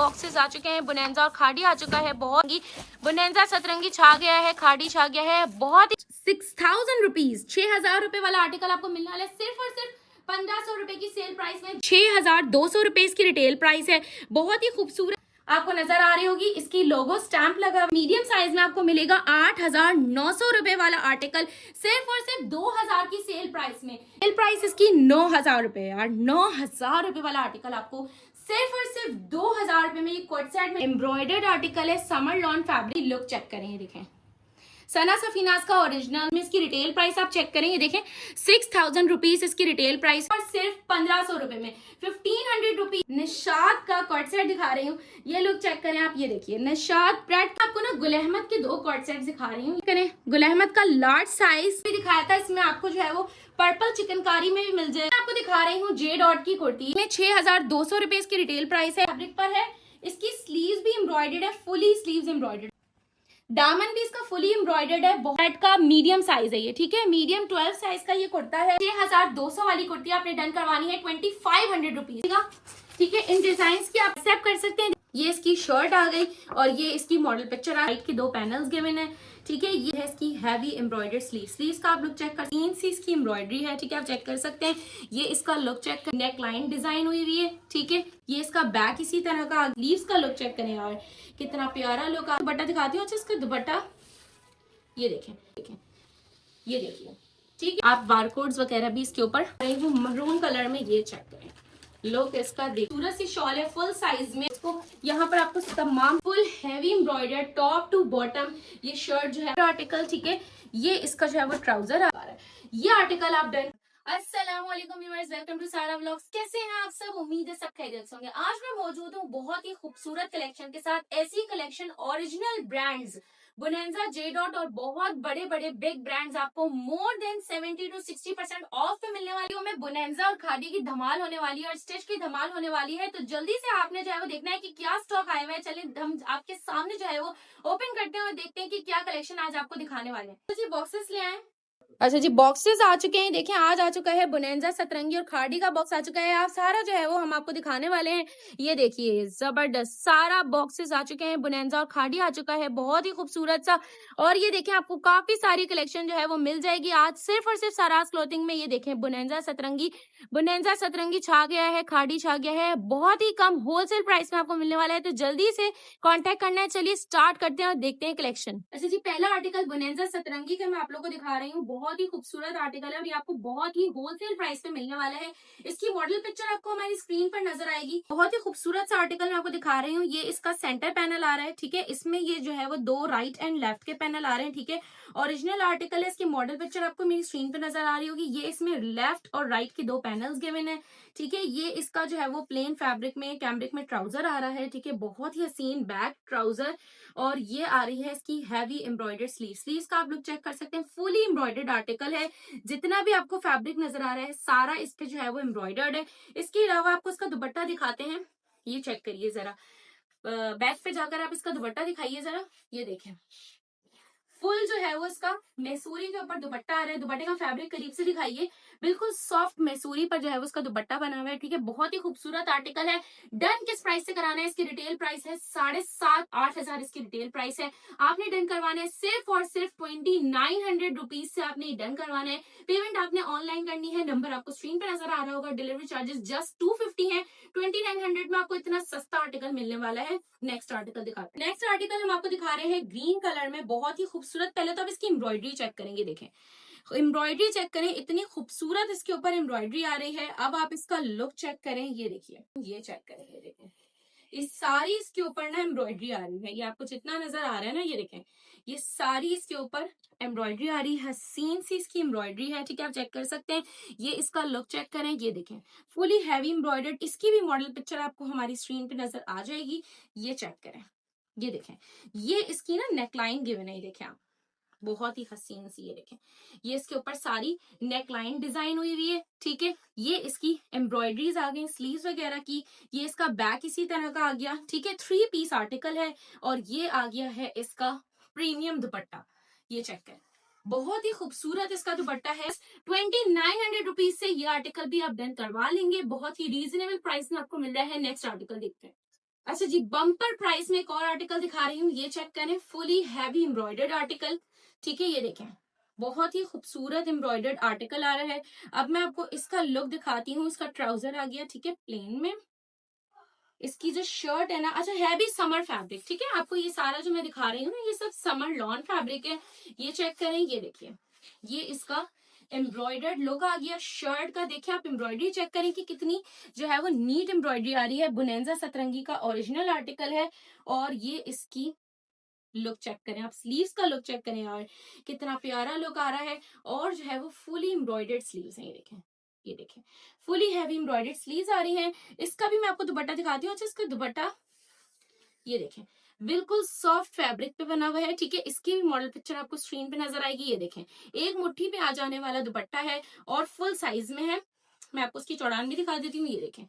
Boxes आ चुके हैं। बुनेंजा और खाड़ी आ चुका है। बहुत ही बुनेंजा सतरंगी छा गया है, खाड़ी छा गया है। बहुत ही 6000 रुपीज, 6000 रुपए वाला आर्टिकल आपको मिलने वाला है सिर्फ और सिर्फ 1500 रुपए की सेल प्राइस में। 6200 रुपए इसकी रिटेल प्राइस है। बहुत ही खूबसूरत आपको नजर आ रही होगी। इसकी लोगो स्टैंप लगा मीडियम साइज में आपको मिलेगा 8900 रुपए वाला आर्टिकल सिर्फ और सिर्फ 2000 की सेल प्राइस में। सेल प्राइस इसकी 9000 रुपए यार, 9000 रुपए वाला आर्टिकल आपको सिर्फ और सिर्फ 2000 रुपए में। ये कोट सेट में एम्ब्रॉयडर्ड आर्टिकल है, summer lawn fabric. Look check करें, देखें सना सफीनाज का ओरिजिनल में। इसकी रिटेल प्राइस आप चेक करें, ये देखें 6000 रुपीज इसकी रिटेल प्राइस और सिर्फ 1500 रुपए में 1500 रुपीज। निशाद का कॉट सेट दिखा रही हूँ, ये लुक चेक करें आप। ये देखिए निशाद ब्रांड का आपको ना गुल अहमद के 2 कॉट सेट दिखा रही हूँ। करें गुल अहमद का लार्ज साइज भी दिखाया था, इसमें आपको जो है वो पर्पल चिकनकारी में भी मिल जाए। आपको दिखा रही हूँ जे डॉट की कुर्ती में 6200 रुपए इसकी रिटेल प्राइस है। फैब्रिक पर है, इसकी स्लीव्स भी एम्ब्रॉयडर्ड है, फुली स्लीव्स एम्ब्रॉयडर्ड। दामन भी इसका फुली एम्ब्रॉयडर्ड है। बहुत का मीडियम साइज है ये, ठीक है, मीडियम 12 साइज का ये कुर्ता है। 6200 वाली कुर्ती आपने डन करवानी है 2500 रुपीज का, ठीक है। इन डिजाइन की आप एक्सेप्ट कर सकते हैं। ये इसकी शर्ट आ गई और ये इसकी मॉडल पिक्चर राइट के 2 पैनल्स गिवन है, ठीक है। ये है इसकी हैवी एम्ब्रॉयडर्ड स्लीव्स का आप लुक चेक कर, 3 सी इसकी एम्ब्रॉयडरी है, ठीक है, आप चेक कर सकते हैं। ये इसका लुक चेक कर, नेक लाइन डिजाइन हुई हुई है, ठीक है। ये इसका बैक इसी तरह का, स्लीव्स का लुक चेक करें यार, कितना प्यारा लुक। दुपट्टा दिखाती हूँ, अच्छा इसका दुपट्टा ये देखें, ये देखिए, ठीक है। आप बारकोड्स वगैरह भी इसके ऊपर मरून कलर में, ये चेक करें लुक इसका। खूबसूरत सी शॉल है फुल साइज में। इसको यहाँ पर आपको तमाम full heavy embroider top to bottom ये शर्ट जो है आर्टिकल, ठीक है। ये इसका जो है वो ट्राउजर आ रहा है। ये आर्टिकल आप डन। अस्सलाम वालेकुम व्यूअर्स, वेलकम टू सारा व्लॉग्स। कैसे हैं आप सब? उम्मीद है सब खैरियत से होंगे। आज मैं मौजूद हूँ बहुत ही खूबसूरत कलेक्शन के साथ। ऐसी कलेक्शन ओरिजिनल ब्रांड्स बुनेंजा, जे डॉट और बहुत बड़े बड़े बिग ब्रांड्स आपको मोर देन 70 to 60% ऑफ पे मिलने वाली है। में बुनेंजा और खादी की धमाल होने वाली है और स्टिच की धमाल होने वाली है। तो जल्दी से आपने जो है वो देखना है कि क्या स्टॉक आया हुआ है। चलिए हम आपके सामने जो है वो ओपन करते हैं और देखते हैं कि क्या कलेक्शन आज आपको दिखाने वाले हैं। तो जी बॉक्सेस ले आए। अच्छा जी, बॉक्सेस आ चुके हैं। देखें आज आ चुका है बुनेंजा, सतरंगी और खाड़ी का बॉक्स आ चुका है। आप सारा जो है वो हम आपको दिखाने वाले हैं। ये देखिए जबरदस्त सारा बॉक्सेस आ चुके हैं। बुनेंजा और खाड़ी आ चुका है, बहुत ही खूबसूरत सा। और ये देखें आपको काफी सारी कलेक्शन जो है वो मिल जाएगी आज सिर्फ और सिर्फ सारास क्लोथिंग में। ये देखें बुनेंजा सतरंगी छा गया है, खाड़ी छा गया है। बहुत ही कम होलसेल प्राइस में आपको मिलने वाला है, तो जल्दी से कॉन्टेक्ट करना है। चलिए स्टार्ट करते हैं और देखते हैं कलेक्शन। अच्छा जी, पहला आर्टिकल बुनेंजा सतरंगी का मैं आप लोग को दिखा रही हूँ। बहुत ही खूबसूरत आर्टिकल है और ये आपको बहुत ही होलसेल प्राइस पे मिलने वाला है। इसकी मॉडल पिक्चर आपको हमारी स्क्रीन पर नजर आएगी। बहुत ही खूबसूरत सा आर्टिकल मैं आपको दिखा रही हूँ। ये इसका सेंटर पैनल आ रहा है, ठीक है। इसमें ये जो है वो 2 राइट एंड लेफ्ट के पैनल आ रहे हैं, ठीक है। ओरिजिनल आर्टिकल है। इसकी मॉडल पिक्चर आपको मेरी स्क्रीन पे नजर आ रही होगी। ये इसमें लेफ्ट और राइट के 2 पैनल्स गिवन है, ठीक है। ये इसका जो है वो प्लेन फैब्रिक में कैम्ब्रिक में ट्राउजर आ रहा है, ठीक है। बहुत ही हसीन बैक ट्राउजर और ये आ रही है इसकी हैवी एम्ब्रॉयडर्ड स्लीव्स का आप लोग चेक कर सकते हैं। फुली एम्ब्रॉयडर्ड आर्टिकल है। जितना भी आपको फैब्रिक नजर आ रहा है सारा इस पे जो है वो एम्ब्रॉयडर्ड है। इसके अलावा आपको इसका दुपट्टा दिखाते हैं, ये चेक करिए जरा। बैक पे जाकर आप इसका दुपट्टा दिखाइए जरा, ये देखें फुल जो है वो इसका मैसूरी के ऊपर दुपट्टा आ रहा है। दुपट्टे का फैब्रिक करीब से दिखाइए, बिल्कुल सॉफ्ट मैसूरी पर जो है वो उसका दुपट्टा बना हुआ है, ठीक है। बहुत ही खूबसूरत आर्टिकल है। डन किस प्राइस से कराना है? इसकी रिटेल प्राइस है 7,500-8,000 इसकी रिटेल प्राइस है। आपने डन करवाना है सिर्फ और सिर्फ 2900 रुपीज से आपने डन करवाना है। पेमेंट आपने ऑनलाइन करनी है, नंबर आपको स्क्रीन पर नजर आ रहा होगा। डिलीवरी चार्जेस जस्ट 250 है। 2900 में आपको इतना सस्ता आर्टिकल मिलने वाला है। नेक्स्ट आर्टिकल दिखाते हैं। नेक्स्ट आर्टिकल हम आपको दिखा रहे हैं ग्रीन कलर में, बहुत ही खूबसूरत। पहले तो आप इसकी एम्ब्रॉयडरी चेक करेंगे, देखें एम्ब्रॉयडरी चेक करें, इतनी खूबसूरत इसके ऊपर एम्ब्रॉयडरी आ रही है। अब आप इसका लुक चेक करें, ये देखिए, ये चेक करें, ये देखें इस सारी इसके ऊपर ना एम्ब्रॉयडरी आ रही है। ये आपको जितना नजर आ रहा है ना, ये देखें ये सारी इसके ऊपर एम्ब्रॉयडरी आ रही है। हसीन सी इसकी एम्ब्रॉयडरी है, ठीक है, आप चेक कर सकते हैं। ये इसका लुक चेक करें, ये देखें फुली हैवी एम्ब्रॉयडर्ड। इसकी भी मॉडल पिक्चर आपको हमारी स्क्रीन पे नजर आ जाएगी, ये चेक करें, ये देखें। ये इसकी ना नेकलाइन गिवन है, ये देखें आप, बहुत ही हसीन सी, ये देखें ये इसके ऊपर सारी नेक लाइन डिजाइन हुई हुई है, ठीक है। ये इसकी एम्ब्रॉयडरीज आ गई स्लीव्स वगैरह की। ये इसका बैक इसी तरह का आ गया, ठीक है। 3 पीस आर्टिकल है और ये आ गया है इसका प्रीमियम दुपट्टा, ये चेक करें, बहुत ही खूबसूरत इसका दुपट्टा है। 2900 रुपीज से ये आर्टिकल भी आप डन करवा लेंगे। बहुत ही रीजनेबल प्राइस में आपको मिल रहा है। नेक्स्ट आर्टिकल देखते हैं। अच्छा जी, बम्पर प्राइस में एक और आर्टिकल दिखा रही हूँ, ये चेक करें, फुली हैवी एम्ब्रॉयडर्ड आर्टिकल। ठीक है, ये देखें, बहुत ही खूबसूरत एम्ब्रॉयडर्ड आर्टिकल आ रहा है। अब मैं आपको इसका लुक दिखाती हूँ। इसका ट्राउजर आ गया, ठीक है, प्लेन में। इसकी जो शर्ट है ना, अच्छा, है भी समर फैब्रिक। ठीक है, आपको ये सारा जो मैं दिखा रही हूँ ना, ये सब समर लॉन फैब्रिक है। ये चेक करें, ये देखिए, ये इसका एम्ब्रॉयडर्ड लुक आ गया शर्ट का। देखिए आप एम्ब्रॉयडरी चेक करें कि कितनी जो है वो नीट एम्ब्रॉयडरी आ रही है। बुनेंजा सतरंगी का ओरिजिनल आर्टिकल है। और ये इसकी लुक चेक करें, आप स्लीव्स का लुक चेक करें यार, कितना प्यारा लुक आ रहा है। और जो है वो फुली एम्ब्रॉयडर्ड स्लीव्स हैं, ये देखें, फुली हैवी एम्ब्रॉयडर्ड स्लीव्स आ रही हैं। इसका भी मैं आपको दुपट्टा दिखाती हूँ। अच्छा, इसका दुपट्टा ये देखें, बिल्कुल सॉफ्ट फैब्रिक पे बना हुआ है। ठीक है, इसकी भी मॉडल पिक्चर आपको स्क्रीन पे नजर आएगी। ये देखें, एक मुट्ठी पे आ जाने वाला दुपट्टा है और फुल साइज में है। मैं आपको इसकी चौड़ान भी दिखा देती हूँ, ये देखें,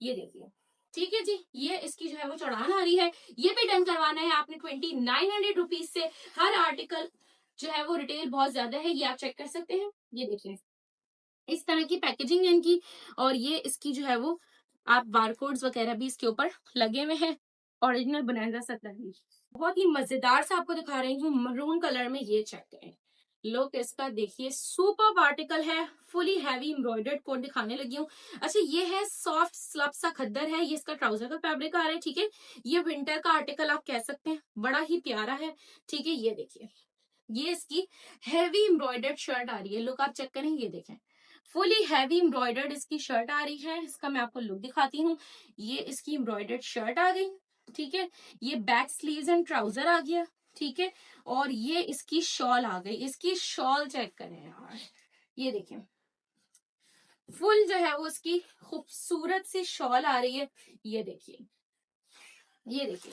ये देखिए। ठीक है जी, ये इसकी जो है वो चौड़ान आ रही है। ये भी डन करवाना है आपने 2900 रुपीज से। हर आर्टिकल जो है वो रिटेल बहुत ज्यादा है, ये आप चेक कर सकते हैं। ये देखिए, इस तरह की पैकेजिंग है इनकी। और ये इसकी जो है वो आप बारकोड्स वगैरह भी इसके ऊपर लगे हुए हैं। ओरिजिनल बनारसा सतरंगी, बहुत ही मजेदार सा आपको दिखा रही हूँ मरून कलर में। ये चेक करें, लुक इसका देखिए, सुपर आर्टिकल है। फुली हैवी एम्ब्रॉयडर्ड कोट दिखाने लगी हूँ। अच्छा, ये है सॉफ्ट स्लब सा खद्दर है। ये इसका ट्राउजर का फैब्रिक आ रहा है। ठीक है, ये विंटर का आर्टिकल आप कह सकते हैं, बड़ा ही प्यारा है। ठीक है, ये देखिए, ये इसकी हैवी एम्ब्रॉयडर्ड शर्ट आ रही है। लुक आप चेक करें, ये देखें, फुली हैवी एम्ब्रॉयडर्ड इसकी शर्ट आ रही है। इसका मैं आपको लुक दिखाती हूँ। ये इसकी एम्ब्रॉयडर्ड शर्ट आ गई। ठीक है, ये बैक स्लीव्स एंड ट्राउजर आ गया। ठीक है, और ये इसकी शॉल आ गई। इसकी शॉल चेक करें यार, ये देखें, फुल जो है वो इसकी खूबसूरत सी शॉल आ रही है। ये देखिए, ये देखिए,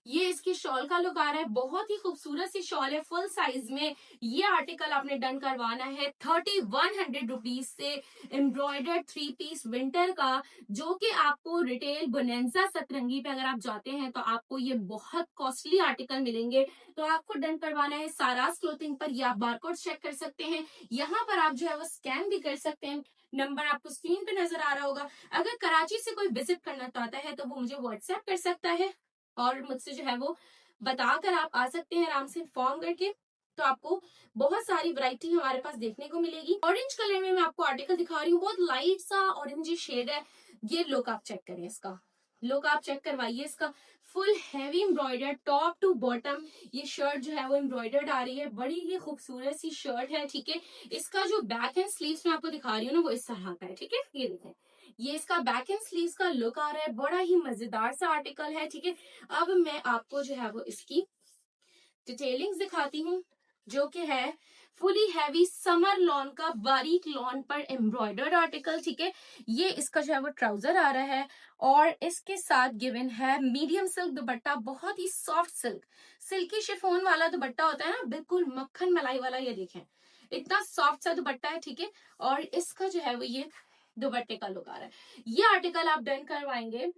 ये इसकी शॉल का लुक आ रहा है। बहुत ही खूबसूरत सी शॉल है, फुल साइज में। ये आर्टिकल आपने डन करवाना है 3100 रुपीज से। एम्ब्रॉयडर्ड 3 पीस विंटर का, जो कि आपको रिटेल बोनेंजा सतरंगी पे अगर आप जाते हैं तो आपको ये बहुत कॉस्टली आर्टिकल मिलेंगे। तो आपको डन करवाना है सारास क्लोथिंग पर। ये आप बारकोड चेक कर सकते हैं, यहाँ पर आप जो है वो स्कैन भी कर सकते हैं। नंबर आपको स्क्रीन पे नजर आ रहा होगा। अगर कराची से कोई विजिट करना चाहता है तो वो मुझे व्हाट्सएप कर सकता है और मुझसे जो है वो बताकर आप आ सकते हैं आराम से फॉर्म करके। तो आपको बहुत सारी वैरायटी हमारे पास देखने को मिलेगी। ऑरेंज कलर में मैं आपको आर्टिकल दिखा रही हूँ, बहुत लाइट सा ऑरेंज शेड है। ये लुक आप चेक करें, इसका लुक आप चेक करवाइए। इसका full heavy embroidered top to bottom ये शर्ट जो है वो एम्ब्रॉयडर्ड आ रही है। बड़ी ही खूबसूरत सी शर्ट है। ठीक है, इसका जो बैक एंड स्लीव्स मैं आपको दिखा रही हूँ ना, वो इस तरह का है। ठीक है, ये देखें, ये इसका बैक एंड स्लीव्स का लुक आ रहा है। बड़ा ही मजेदार सा आर्टिकल है। ठीक है, अब मैं आपको जो है वो इसकी डिटेलिंग्स दिखाती हूँ, जो कि है फुली हैवी समर लॉन का बारीक लॉन पर एम्ब्रॉयडर्ड आर्टिकल। ठीक है, ये इसका जो है वो ट्राउजर आ रहा है और इसके साथ गिवन है मीडियम सिल्क दुपट्टा। बहुत ही सॉफ्ट सिल्क, सिल्की शिफॉन वाला दुपट्टा होता है ना, बिल्कुल मक्खन मलाई वाला। ये देखें, इतना सॉफ्ट सा दुपट्टा है। ठीक है, और इसका जो है वो ये दुपट्टे का लुक आ रहा है। ये आर्टिकल आप डन करवाएंगे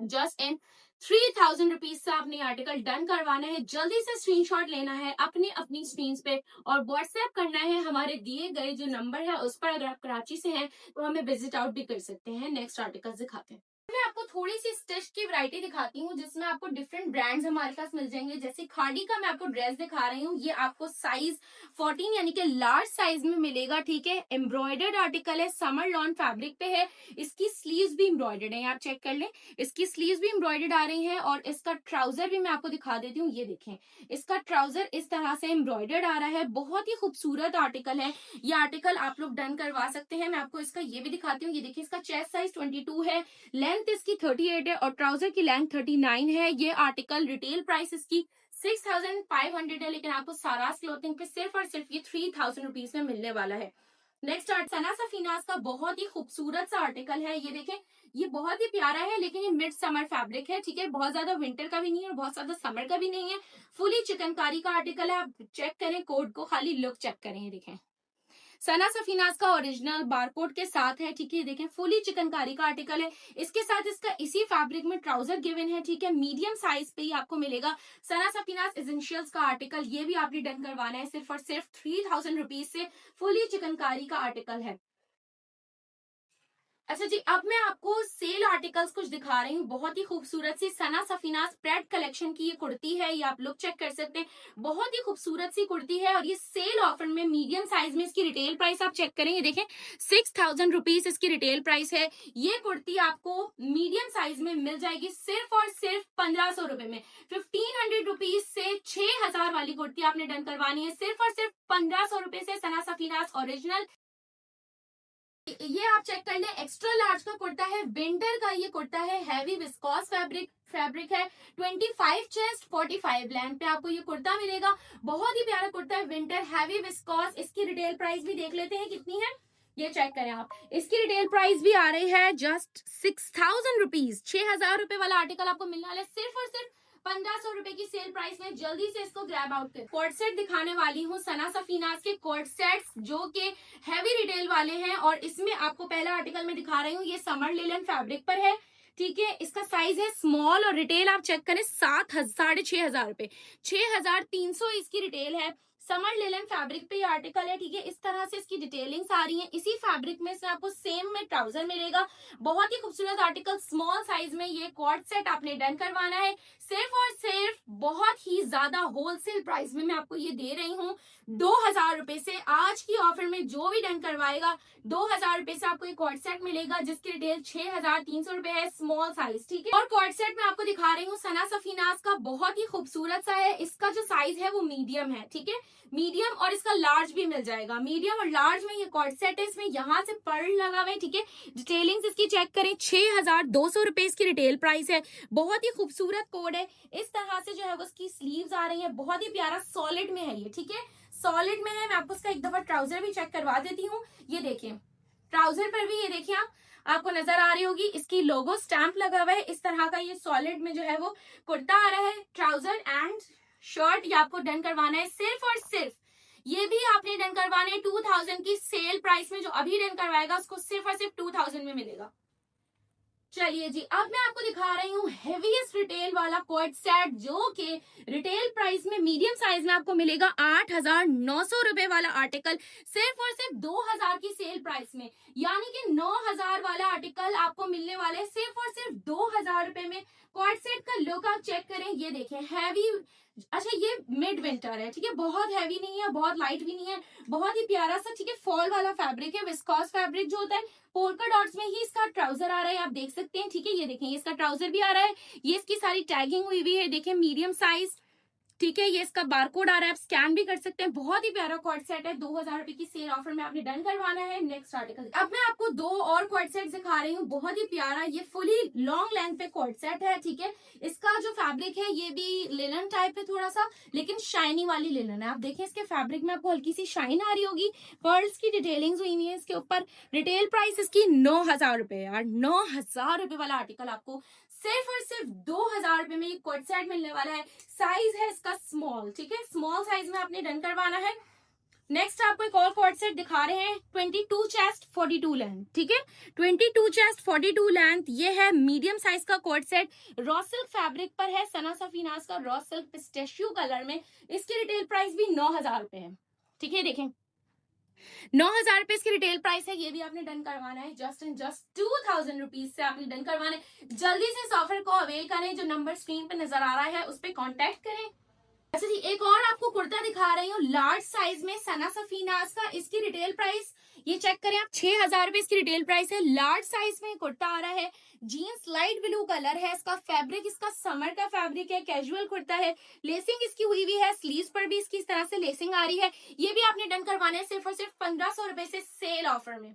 जस्ट इन 3000 रुपीज से। आपने आर्टिकल डन करवाना है, जल्दी से स्क्रीनशॉट लेना है अपनी अपनी स्क्रीन पे और व्हाट्सएप करना है हमारे दिए गए जो नंबर है उस पर। अगर आप कराची से हैं तो हमें विजिट आउट भी कर सकते हैं। नेक्स्ट आर्टिकल दिखाते हैं। मैं आपको थोड़ी सी स्टिच की वैरायटी दिखाती हूँ, जिसमें आपको डिफरेंट ब्रांड्स हमारे पास मिल जाएंगे। जैसे खाड़ी का मैं आपको ड्रेस दिखा रही हूँ, ये आपको साइज 14 यानी कि लार्ज साइज में मिलेगा। ठीक है, एम्ब्रॉयडर्ड आर्टिकल है, समर लॉन फैब्रिक पे है। इसकी स्लीव्स भी एम्ब्रॉयडर्ड है, आप चेक कर लें, इसकी स्लीव्स भी एम्ब्रॉयडर्ड आ रही हैं। और इसका ट्राउजर भी मैं आपको दिखा देती हूँ, ये देखें, इसका ट्राउजर इस तरह से एम्ब्रॉयडर्ड आ रहा है। बहुत ही खूबसूरत आर्टिकल है। ये आर्टिकल आप लोग डन करवा सकते हैं। मैं आपको इसका ये भी दिखाती हूँ, ये देखिए, इसका चेस्ट साइज 22 है, लेंथ इसकी 38 है और ट्राउजर की लेंथ 39 है। ये आर्टिकल रिटेल प्राइस इसकी 6500 है, लेकिन आपको सारास क्लोथिंग पे सिर्फ और सिर्फ ये 3000 रुपीज में मिलने वाला है। नेक्स्ट सना सफीनाज का बहुत ही खूबसूरत सा आर्टिकल है। ये देखें, ये बहुत ही प्यारा है, लेकिन ये मिड समर फैब्रिक है। ठीक है, बहुत ज्यादा विंटर का भी नहीं है, बहुत ज्यादा समर का भी नहीं है। फुली चिकनकारी का आर्टिकल है। आप चेक करें कोड को, खाली लुक चेक करें। ये देखें, सना सफीनाज का ओरिजिनल बारकोड के साथ है। ठीक है, देखें, फुली चिकनकारी का आर्टिकल है। इसके साथ इसका इसी फैब्रिक में ट्राउजर गिवन है। ठीक है, मीडियम साइज पे ही आपको मिलेगा। सना सफीनाज एसेंशियल्स का आर्टिकल ये भी आपने डन करवाना है सिर्फ और सिर्फ 3000 रुपीज से। फुली चिकनकारी का आर्टिकल है। अच्छा जी, अब मैं आपको सेल आर्टिकल्स कुछ दिखा रही हूँ। बहुत ही खूबसूरत सी सना सफीना स्प्रेड कलेक्शन की ये कुर्ती है, ये आप लुक चेक कर सकते हैं। बहुत ही खूबसूरत सी कुर्ती है और ये सेल ऑफर में मीडियम साइज में इसकी रिटेल प्राइस आप चेक करें, ये देखें 6000 रुपीज इसकी रिटेल प्राइस है। ये कुर्ती आपको मीडियम साइज में मिल जाएगी सिर्फ और सिर्फ 1500 रुपए में। 1500 रुपीज से 6000 वाली कुर्ती आपने डन करवानी है सिर्फ और सिर्फ 1500 रुपए से। सना सफीनास ओरिजिनल ये आप चेक कर लें, एक्स्ट्रा लार्ज का कुर्ता है, विंटर का ये कुर्ता है, हैवी विस्कॉस फैब्रिक है। 25 चेस्ट 45 लेंथ पे आपको ये कुर्ता मिलेगा। बहुत ही प्यारा कुर्ता है, विंटर हैवी विस्कॉस। इसकी रिटेल प्राइस भी देख लेते हैं कितनी है, ये चेक करें आप। इसकी रिटेल प्राइस भी आ रही है जस्ट 6000 रुपीज। 6000 रुपए वाला आर्टिकल आपको मिलने वाला है सिर्फ और सिर्फ 1500 रुपए की सेल प्राइस में। जल्दी से इसको ग्रैब आउट कर। कोट सेट दिखाने वाली हूँ, सना सफीनास के कोट सेट्स जो कि हैवी रिटेल वाले हैं। और इसमें आपको पहला आर्टिकल मैं दिखा रही हूँ, ये समर लिलन फैब्रिक पर है, ठीक है। इसका साइज है स्मॉल और रिटेल आप चेक करें 6,500 रुपए, 6,300 इसकी रिटेल है। समर लिलन फैब्रिक पे ये आर्टिकल है, ठीक है। इस तरह से इसकी डिटेलिंग्स आ रही हैं। इसी फैब्रिक में से आपको सेम में ट्राउजर मिलेगा। बहुत ही खूबसूरत आर्टिकल, स्मॉल साइज में ये क्वाड सेट आपने डन करवाना है सिर्फ और सिर्फ बहुत ही ज्यादा होलसेल प्राइस में मैं आपको ये दे रही हूँ 2000 रुपए से। आज की ऑफर में जो भी डन करवाएगा 2000 रुपए से आपको ये क्वाड सेट मिलेगा जिसकी रिटेल 6,300 रुपए है, स्मॉल साइज, ठीक है। और क्वाड सेट में आपको दिखा रही हूँ सना सफीनास का, बहुत ही खूबसूरत सा है। इसका जो साइज है वो मीडियम है, ठीक है, मीडियम। और इसका लार्ज भी मिल जाएगा। मीडियम और लार्ज में ये क्वाड सेट है, इसमें यहाँ से पर्ल लगा हुआ है, ठीक है। डिटेलिंग्स इसकी चेक करें, 6,200 रुपए इसकी रिटेल प्राइस है। बहुत ही खूबसूरत कोड है। इस तरह से जो है वो इसकी स्लीव्स आ रही है, बहुत ही प्यारा सॉलिड में है ये, ठीक है, सॉलिड में है। मैं आपको इसका एक दफा ट्राउजर भी चेक करवा देती हूँ। ये देखिए ट्राउजर पर भी ये देखिए आपको नजर आ रही होगी इसकी लोगो स्टैंप लगा हुआ है। इस तरह का ये सॉलिड में जो है वो कुर्ता आ रहा है। ट्राउजर एंड शर्ट ये आपको डन करवाना है सिर्फ और सिर्फ, ये भी आपने डन करवाना है 2000 की सेल प्राइस में। जो अभी डन करवाएगा उसको सिर्फ और सिर्फ 2000 में मिलेगा। चलिए जी, अब मैं आपको दिखा रही हूँ हेवीएस्ट रिटेल वाला कोट सेट जो कि रिटेल प्राइस में मीडियम साइज में आपको मिलेगा 8,900 रुपए वाला आर्टिकल सिर्फ और सिर्फ 2000 की सेल प्राइस में। यानी कि 9000 वाला आर्टिकल आपको मिलने वाला है सिर्फ और सिर्फ 2000 रुपए में। कोट सेट का लुक आप चेक करें, ये देखें हैवी। अच्छा ये मिड विंटर है, ठीक है, बहुत हैवी नहीं है, बहुत लाइट भी नहीं है, बहुत ही प्यारा सा, ठीक है, फॉल वाला फैब्रिक है। विस्कॉस फैब्रिक जो होता है, पोल्का डॉट्स में ही इसका ट्राउजर आ रहा है, आप देख सकते हैं, ठीक है। ये देखें ये इसका ट्राउजर भी आ रहा है, ये इसकी सारी टैगिंग हुई हुई है, देखें मीडियम साइज, ठीक है। ये इसका बारकोड आ रहा है, आप स्कैन भी कर सकते हैं। बहुत ही प्यारा क्वाड सेट है, 2000 रुपए की सेल ऑफर में आपने डन करवाना है। नेक्स्ट आर्टिकल अब मैं आपको दो और क्वाड सेट दिखा रही हूँ, बहुत ही प्यारा। ये फुली लॉन्ग लेंथ पे क्वाड सेट है, ठीक है। इसका जो फैब्रिक है ये भी लिनन टाइप है थोड़ा सा, लेकिन शाइनी वाली लिनन है। आप देखें इसके फैब्रिक में आपको हल्की सी शाइन आ रही होगी, पर्ल्स की डिटेलिंग्स हुई हुई है इसके ऊपर। रिटेल प्राइस इसकी 9000 रुपए यार, 9000 रुपए वाला आर्टिकल आपको सिर्फ और सिर्फ 2000 रुपए में ये कोट सेट मिलने वाला है। साइज है इसका स्मॉल, ठीक है, स्मॉल साइज में आपने डन करवाना है। नेक्स्ट आपको एक और कोट सेट दिखा रहे हैं, 22 चेस्ट 42 लेंथ, ठीक है, 22 चेस्ट 42 लेंथ। ये है मीडियम साइज का coat set, raw silk fabric पर है, सना सफीनास का रॉ सिल्क पिस्टेशियो कलर में। इसकी रिटेल प्राइस भी 9000 रुपए है, ठीक है। देखें 9000 रुपए इसकी रिटेल प्राइस है। ये भी आपने डन करवाना है जस्ट एंड जस्ट 2000 रुपीज से आपने डन करवाना है। जल्दी से इस ऑफर को अवेल करें, जो नंबर स्क्रीन पे नजर आ रहा है उस पर कॉन्टेक्ट करें। अच्छा जी, एक और आपको कुर्ता दिखा रही हूँ लार्ज साइज में, सना सफीनास का। इसकी रिटेल प्राइस ये चेक करें आप, 6000 रुपए इसकी रिटेल प्राइस है। लार्ज साइज में कुर्ता आ रहा है, जीन्स लाइट ब्लू कलर है इसका, फैब्रिक इसका समर का फैब्रिक है, कैजुअल कुर्ता है। लेसिंग इसकी हुई हुई है, स्लीव्स पर भी इसकी इस तरह से लेसिंग आ रही है। ये भी आपने डन करवाना है सिर्फ और सिर्फ 1500 रुपए से सेल ऑफर में,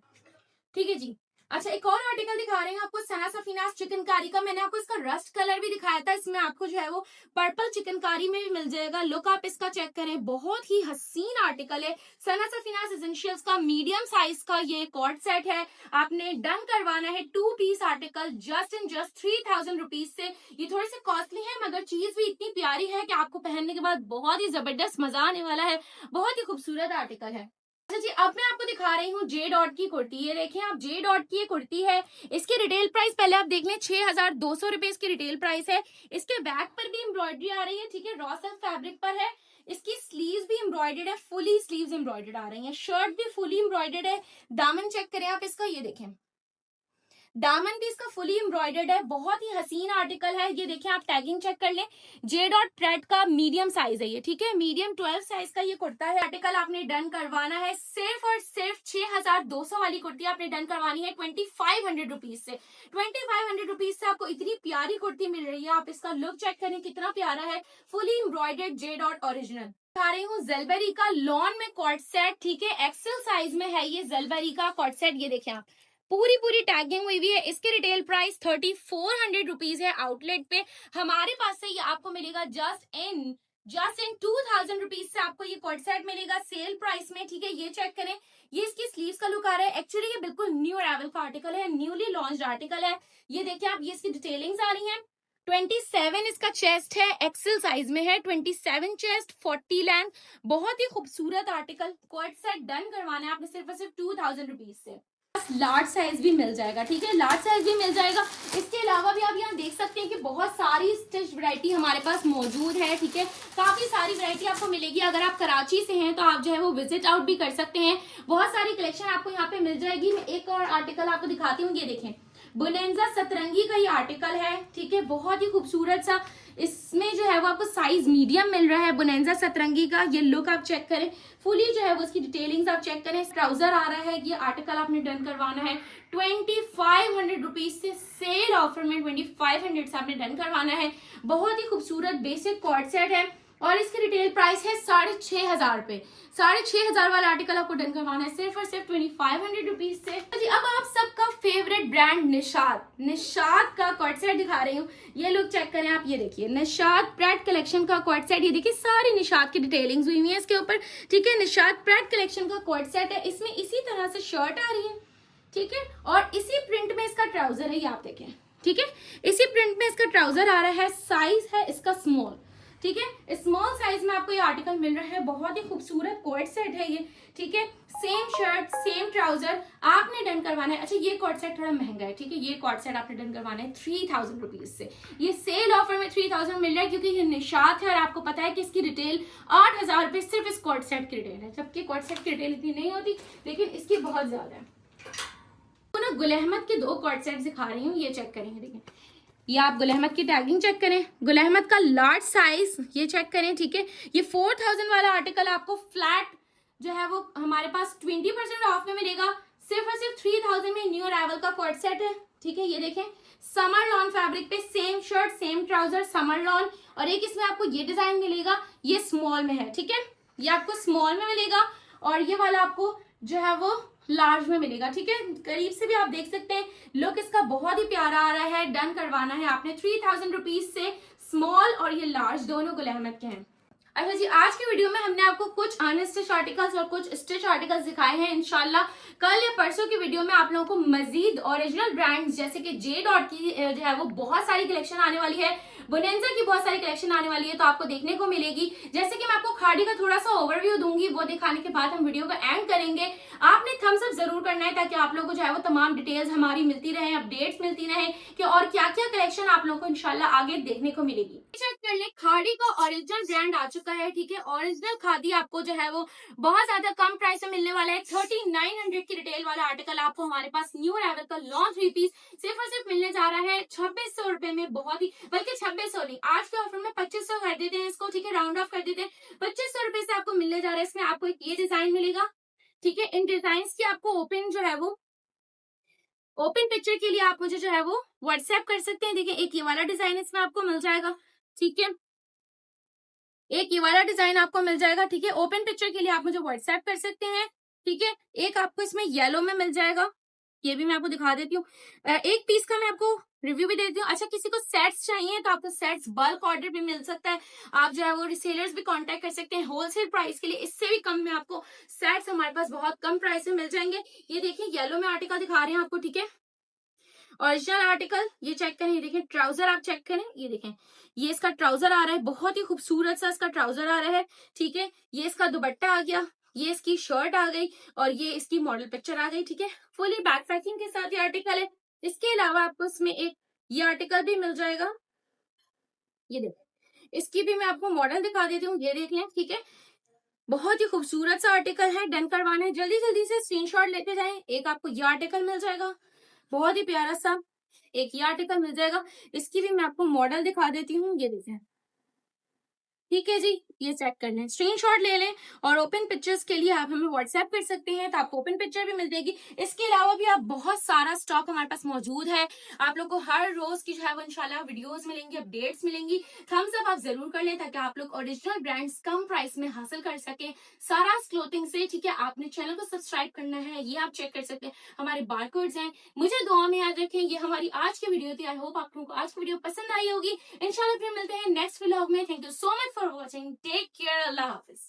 ठीक है जी। अच्छा एक और आर्टिकल दिखा रहे हैं आपको सना सफीनास चिकनकारी का। मैंने आपको इसका रस्ट कलर भी दिखाया था, इसमें आपको जो है वो पर्पल चिकनकारी में भी मिल जाएगा। लुक आप इसका चेक करें, बहुत ही हसीन आर्टिकल है। सना सफीनास एसेंशियल्स का मीडियम साइज का ये कॉर्ड सेट है, आपने डन करवाना है 2 piece article just and just 3000 rupees से। ये थोड़े से कॉस्टली है मगर चीज भी इतनी प्यारी है कि आपको पहनने के बाद बहुत ही जबरदस्त मजा आने वाला है। बहुत ही खूबसूरत आर्टिकल है। अच्छा जी, अब मैं आपको दिखा रही हूँ जे डॉट की कुर्ती। ये देखें आप, जे डॉट की ये कुर्ती है। इसकी रिटेल प्राइस पहले आप देख लें, 6200 रुपए इसकी रिटेल प्राइस है। इसके बैक पर भी एम्ब्रॉयडरी आ रही है, ठीक है, रॉ सिल्क फैब्रिक पर है। इसकी स्लीव्स भी एम्ब्रॉयडर्ड है, फुली स्लीव्स एम्ब्रॉयडर्ड आ रही है। शर्ट भी फुली एम्ब्रॉयडर्ड है। दामन चेक करें आप इसका, ये देखें दामन भी इसका फुली एम्ब्रॉयडर्ड है, बहुत ही हसीन आर्टिकल है। ये देखिए, आप टैगिंग चेक कर लें, जे डॉट प्रेड का मीडियम साइज है ये, ठीक है, मीडियम 12 साइज का ये कुर्ता है। आर्टिकल आपने डन करवाना है सिर्फ और सिर्फ 6200 वाली कुर्ती आपने डन करवानी है 2500 रुपीज से। 2500 रुपीज से आपको इतनी प्यारी कुर्ती मिल रही है। आप इसका लुक चेक करें कितना प्यारा है, fully embroidered J dot original. दिखा रही हूँ जलबेरी का लॉन में कॉट सेट, ठीक है, एक्सेल साइज में है ये जलबेरी का कॉट सेट। ये देखें आप, पूरी टैगिंग हुई हुई है। इसके रिटेल प्राइस 3400 रुपीज है आउटलेट पे। हमारे पास से ये आपको मिलेगा जस्ट इन 2000 रुपीज से आपको ये कॉट सेट मिलेगा सेल प्राइस में, ठीक है। ये चेक करें, ये इसकी स्लीव्स का लुक आ रहा है। एक्चुअली ये बिल्कुल न्यू अराइवल का आर्टिकल है, न्यूली लॉन्च्ड आर्टिकल है। ये देखिए आप, ये इसकी डिटेलिंग्स आ रही हैं। 27 इसका चेस्ट है, एक्सेल साइज में है। 27 चेस्ट, 40 लेंथ, बहुत ही खूबसूरत आर्टिकल। कॉट सेट डन करवाना है आपने सिर्फ और सिर्फ 2000 रुपीज से। लार्ज साइज भी मिल जाएगा, ठीक है, लार्ज साइज भी मिल जाएगा। इसके अलावा भी आप यहाँ देख सकते हैं कि बहुत सारी स्टिच वैरायटी हमारे पास मौजूद है, ठीक है, काफी सारी वैरायटी आपको मिलेगी। अगर आप कराची से हैं तो आप जो है वो विजिट आउट भी कर सकते हैं। बहुत सारी कलेक्शन आपको यहाँ पे मिल जाएगी। मैं एक और आर्टिकल आपको दिखाती हूँ, ये देखें, बोनेंजा सतरंगी का ये आर्टिकल है, ठीक है, बहुत ही खूबसूरत सा। इसमें जो है वो आपको साइज मीडियम मिल रहा है बोनेंजा सतरंगी का। ये लुक आप चेक करें, फुली जो है वो उसकी डिटेलिंग्स आप चेक करें। ट्राउजर आ रहा है, ये आर्टिकल आपने डन करवाना है 2500 रुपीज से। सेल ऑफर में 2500 से आपने डन करवाना है। बहुत ही खूबसूरत बेसिक कॉर्ड सेट है और इसकी रिटेल प्राइस है 6500 रुपए। 6500 वाला आर्टिकल आपको डन करवाना है सिर्फ और सिर्फ 2500 रुपीज से। जी, अब आप सबका फेवरेट ब्रांड निशाद का कॉर्ड सेट दिखा रही हूँ। ये लुक चेक करें आप, ये देखिए निशाद प्रेड कलेक्शन का कॉर्ड सेट। ये देखिए सारी निशाद की डिटेलिंग्स हुई हुई है इसके ऊपर, ठीक है। निशाद प्रेड कलेक्शन का कॉर्ड सेट है। इसमें इसी तरह से शर्ट आ रही है, ठीक है, और इसी प्रिंट में इसका ट्राउजर है, ये आप देखें, ठीक है, इसी प्रिंट में इसका ट्राउजर आ रहा है। साइज है इसका स्मॉल, ठीक है, स्मॉल साइज में आपको ये आर्टिकल मिल रहा है। बहुत ही खूबसूरत कोट सेट है ये, ठीक है, सेम शर्ट सेम ट्राउजर आपने डन करवाना है। अच्छा, ये कोट सेट थोड़ा महंगा है, ठीक है, ये कोट सेट आपने डन करवाना है 3000 रुपीज से। ये सेल ऑफर में 3000 मिल रहा है क्योंकि ये निशात है और आपको पता है कि इसकी रिटेल 8000 रुपए सिर्फ इस कोट सेट की रिटेल है, जबकि कोट सेट की रिटेल इतनी नहीं होती, लेकिन इसकी बहुत ज्यादा है। तो ना गुल अहमद के 2 कोट सेट दिखा रही हूँ, ये चेक करेंगे, देखिए, ये आप गुल अहमद की टैगिंग चेक करें, गुल अहमद का लार्ज साइज ये चेक करें, ठीक है। ये 4000 वाला आर्टिकल आपको फ्लैट जो है वो हमारे पास 20% ऑफ में मिलेगा सिर्फ और सिर्फ 3000 में। न्यू अराइवल का कोट सेट है, ठीक है। ये देखें, समर लॉन फैब्रिक पे same shirt same trouser summer lawn, और एक इसमें आपको ये डिजाइन मिलेगा, ये स्मॉल में है, ठीक है, ये आपको स्मॉल में मिलेगा और ये वाला आपको जो है वो लार्ज में मिलेगा, ठीक है। करीब से भी आप देख सकते हैं, लुक इसका बहुत ही प्यारा आ रहा है। डन करवाना है आपने 3000 रुपीज से। स्मॉल और ये लार्ज दोनों गुल अहमद के हैं। अच्छा जी, आज की वीडियो में हमने आपको कुछ अनस्टिच आर्टिकल्स और कुछ स्टिच आर्टिकल्स दिखाए हैं। इंशाल्लाह कल या परसों की वीडियो में आप लोगों को मजीद ओरिजिनल ब्रांड्स जैसे कि जे डॉट की जो है वो बहुत सारी कलेक्शन आने वाली है, बोनेंजा की बहुत सारी कलेक्शन आने वाली है, तो आपको देखने को मिलेगी। जैसे कि मैं आपको खाड़ी का थोड़ा सा ओवरव्यू दूंगी, वो दिखाने के बाद हम वीडियो का एंड करेंगे। आपने थम्स अप जरूर करना है ताकि आप लोगों को जो है वो तमाम डिटेल्स हमारी मिलती रहे, अपडेट्स मिलती रहे कि और क्या क्या कलेक्शन आप लोगों को इंशाल्लाह आगे देखने को मिलेगी। चेक कर ले, खाड़ी का ओरिजिनल ब्रांड आ चुका है, ठीक है। ओरिजिनल खादी आपको जो है वो बहुत ज्यादा कम प्राइस में मिलने वाला है। 3900 की रिटेल वाला आर्टिकल आपको हमारे पास न्यू अराइवल का लॉन्च 3 पीस सिर्फ और सिर्फ मिलने जा रहा है 2600 रुपए में। बहुत ही, बल्कि 2600 नहीं, आज के ऑफर में 2500 कर देते हैं इसको, ठीक है, राउंड ऑफ कर देते हैं। 2500 रुपए से आपको मिलने जा रहा है। इसमें आपको एक ये डिजाइन मिलेगा, ठीक है। इन डिजाइन की आपको ओपन जो है वो ओपन पिक्चर के लिए आप मुझे जो है वो व्हाट्सएप कर सकते हैं। देखिए, एक ये वाला डिजाइन इसमें आपको मिल जाएगा, ठीक है, एक ये वाला डिजाइन आपको मिल जाएगा, ठीक है। ओपन पिक्चर के लिए आप मुझे व्हाट्सएप कर सकते हैं, ठीक है। एक आपको इसमें येलो में मिल जाएगा, ये भी मैं आपको दिखा देती हूँ। एक पीस का मैं आपको रिव्यू भी देती हूँ। अच्छा, किसी को सेट्स चाहिए तो आपको सेट्स बल्क ऑर्डर भी मिल सकता है। आप जो है वो रिसेलर्स भी कांटेक्ट कर सकते हैं होलसेल प्राइस के लिए। इससे भी कम में आपको सेट्स हमारे पास बहुत कम प्राइस में मिल जाएंगे। ये देखिए, येलो में आर्टिकल दिखा रहे हैं आपको, ठीक है, ओरिजिनल आर्टिकल। ये चेक करें, ये देखें, ट्राउजर आप चेक करें, ये देखें, ये इसका ट्राउजर आ रहा है, बहुत ही खूबसूरत सा इसका ट्राउजर आ रहा है, ठीक है। ये इसका दुपट्टा आ गया, ये इसकी शर्ट आ गई और ये इसकी मॉडल पिक्चर आ गई, ठीक है। फुली बैक पैकिंग के साथ ये आर्टिकल है। इसके अलावा आपको इसमें एक ये आर्टिकल भी मिल जाएगा, ये देखें, इसकी भी मैं आपको मॉडल दिखा देती हूँ, ये देख लें, ठीक है। बहुत ही खूबसूरत सा आर्टिकल है। डन करवाना है, जल्दी जल्दी से स्क्रीनशॉट लेते जाएं। एक आपको ये आर्टिकल मिल जाएगा, बहुत ही प्यारा सा एक ये आर्टिकल मिल जाएगा। इसकी भी मैं आपको मॉडल दिखा देती हूँ, ये देखें। ठीक है जी, ये चेक कर लें, स्क्रीनशॉट ले लें और ओपन पिक्चर्स के लिए आप हमें व्हाट्सएप कर सकते हैं, तो आपको ओपन पिक्चर भी मिल जाएगी। इसके अलावा भी आप बहुत सारा स्टॉक हमारे पास मौजूद है। आप लोग को हर रोज की जो है वो इंशाल्लाह वीडियोस मिलेंगी, अपडेट्स मिलेंगी। थम्स अप आप जरूर कर लें ताकि आप लोग ओरिजिनल ब्रांड्स कम प्राइस में हासिल कर सकें सारा क्लोथिंग से। ठीक है, आपने चैनल को सब्सक्राइब करना है, ये आप चेक कर सकते हैं, हमारे बारकोड्स हैं। मुझे दुआ में याद रखें। ये हमारी आज की वीडियो थी। आई होप आप लोगों को आज की वीडियो पसंद आई होगी। इंशाल्लाह फिर मिलते हैं नेक्स्ट व्लॉग में। Thank you so much for watching. Take care. अल्लाह हाफिज।